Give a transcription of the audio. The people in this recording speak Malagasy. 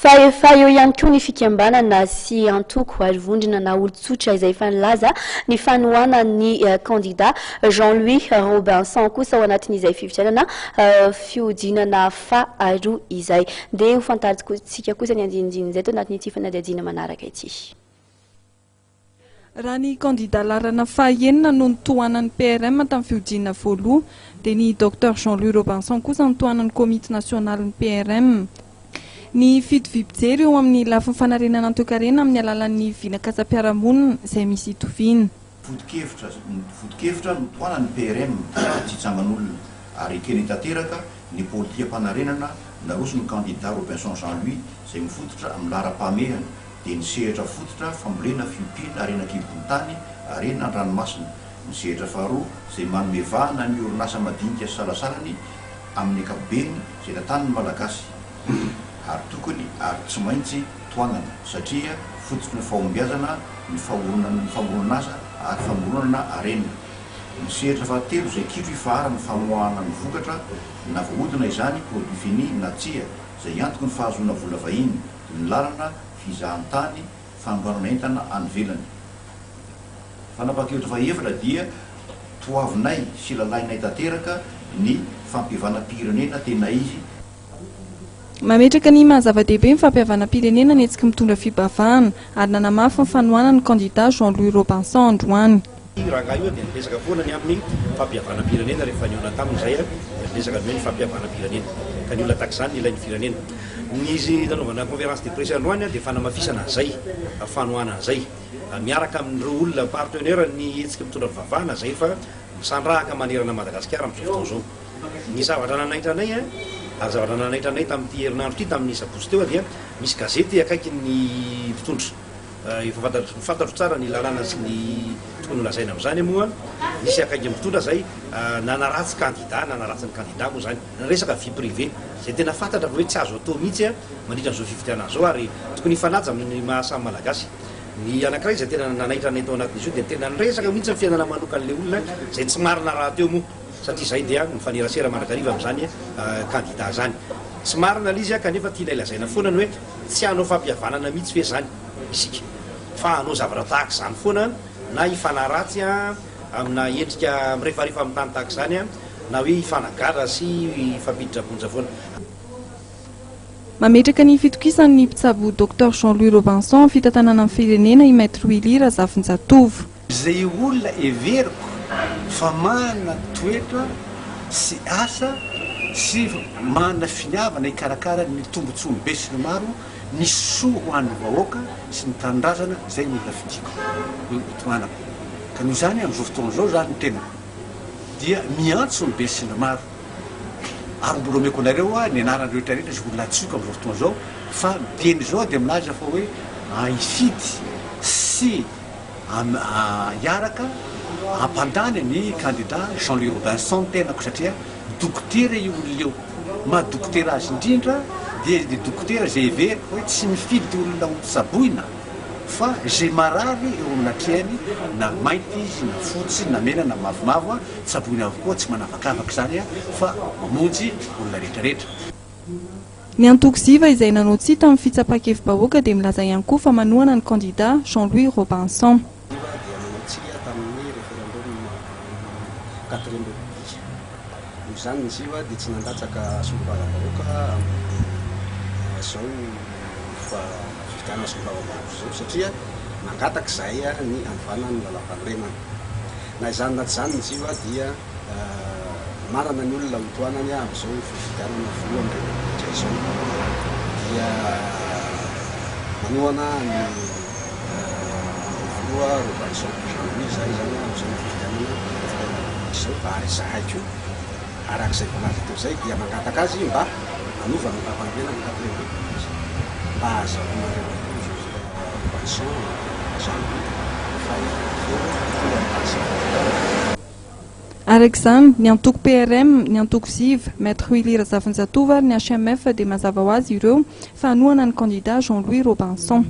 Fa eo ihany koa ny fikambanana sy antoko ary vondrona na olon-tsotra izay efa nilaza ny fanohana ny candidat Jean-Louis Robinson kosa ao anatin'izay fifidianana fiodinana faharoa izay. Dia ho fantaritsika kosa ny andinindiny izay tao anatin'ity fanadihadiana manaraka ity. Raha ny candidat larana fahaenina no nitohanan'ny PRM tamin'ny fiodinana voaloha dia ny Dr Jean-Louis Robinson kosa nitohanan'ny komity nasionalin'ny PRM. Ny fitoviam-pijery eo amin'ny lafiny fanarenana an-toekarena amin'ny alalan'ny vinakasa-piarahamonina izay misy itovina. Foto-kevitra nitohanan'ny PRM tsy hitsangan'olona ary kely tanteraka ny politika-panarenana naroso ny candidat Robinson Jean-Louis izay mifototra amin'ny laharam-pahamehana dia nisehatra fototra fambolena fiompiana arenan-kibonitany arena an-dranomasina. Nisehatra faharoa izay manome vahana ny orinasa madinika sy salasalany amin'ny ankapobeny izay tantan'ny malagasy. Ary tokony ary tsy maintsy toanana satria fototra ny fahombiazana ny famoronana ary famoronana arena. Nisehatra fahatelo izay kitro ifaharany famoahana ny vokatra na voahodina izany produit fini na tsia izay antoky ny fahazoana vola vahiny ny lalana fizahan-tany fanamboarana entana any ivelany. Fanapakevitra fahaefatra dia toavinay sy lalainay tanteraka ny fampihavanam-pirenena tena izy. Mametraka ny mahazava-dehibe ny fampihavanam-pirenena ny hetsika mitondra fibavahana ary nanamafy ny fanohana ny candidat Jean-Louis Robinson androany. Raha io dia niresaka foana ny amin'ny fampihavanam-pirenena rehefa niona tamin'izay niresaka ny hoe ny fampihavanam-pirenena ka ny olona tahaka izany ilain'ny firenena. Nizy nanaovana conférence de presse androany dia fanamafisana an'izay fanohana an'izay miaraka amin'ireo olona partenaire ny hetsika mitondra fivavahana izay fa misandrahaka manerana Madagasikara amin'izao fotoana izao. Ny zavatra nanaitranay ary zavatra nanaitranay tamin'ity herinandro ity tamin'ny sabotsy teo dia misy gazety akaiky ny mpitondra fantatro tsara ny lalàna sy ny tokony lazaina amin'izany moa misy akaiky mpitondra zay nanaratsy candidat nanaratsy ny candidat moa zany resaka vie privé zay tena fantatra hoe tsy azo atao mihitsy mandritra an'izao fifidianana zao ary tokony hifanaja amin'ny mahasamy malagasy. Ny anankiray zay tena nanaitrana tao anatin'izy io dia tena niresaka mihitsy ny fiainana manokan'le olona zay tsy marina raha teo moa satria zay dia mifanerasera marakariva amin'izany candidat zany. Tsy marina izy kanefa tiana ilazaina foana ny hoe tsy hanao fampihavanana mihitsy fe zany isika fa hanao zavatra tahaka izany foana na hifanaratsy amina endrika mirehefarehefa amin'ny tany tahaka izany na hoe hifanagara sy hifampiditra-bonja foana. Mametraka ny fitokisan'ny mpitsabo Dr Jean-Louis Robinson fitantanana amin'ny firenena i Maître Willy Razafinjatovo. Izay olona everiko fa manana toetra sy asa sy manana finiavana hikarakara ny tombontsoa be sy ny maro ny soa ho an'ny vahoaka sy ny tanindrazana zay ny olona fidiko toanako. Ka noho izany amin'izao fotoana izao zany tena dia miantso ny be sy ny maro ary mbola omeko anareo ny anarany rehetrarehetra sy olona tsioka amin'izao fotoana izao fa teny zao dia milaza fa hoe hifidy sy hiaraka hampandany ny candidat Jean-Louis Robinson tenako satria dokotera io olona eo mahadokotera azy indrindra dia dokotera zay everiko hoe tsy mifidy olona saboina fa zay marary eo aminatrehany na mainty izy na fotsy na mena na mavomavo saboina avokoa tsy manavakavaka zany fa mamonjy olona rehetrarehetra. Ny antoko ziva izay nanao tsia tamin'ny fitsapakevim-bahoaka dia milaza ihany koa fa manohana ny candidat Jean-Louis Robinson. Izany izy io dia tsy nandatsaka solombavam-bahoaka zao fa fifidianana solombavam-bahoaka zao satria nangataka izay ny anovanany lalam-panorenana. Na izany na tsy izany izy io dia marana ny olona hotoanany amin'izao fifidianana voalohany rehetra izao dia manohana ny voa Robinson Jean-Louis zay zany amin'izao fifidianana izao ary zahaiko arak'izay fanazy teo zay dia mangataka azy mba hanovana ny lalam-panorenana ny quatrième mba azahoanareo Robinson Jean-Louis Arak'izany ny antoko PRM, ny antoko ziva, Maître Willy Razafinjatovo ary ny HMF dia mazava ho azy ireo fa hanohana ny candidat Jean-Louis Robinson.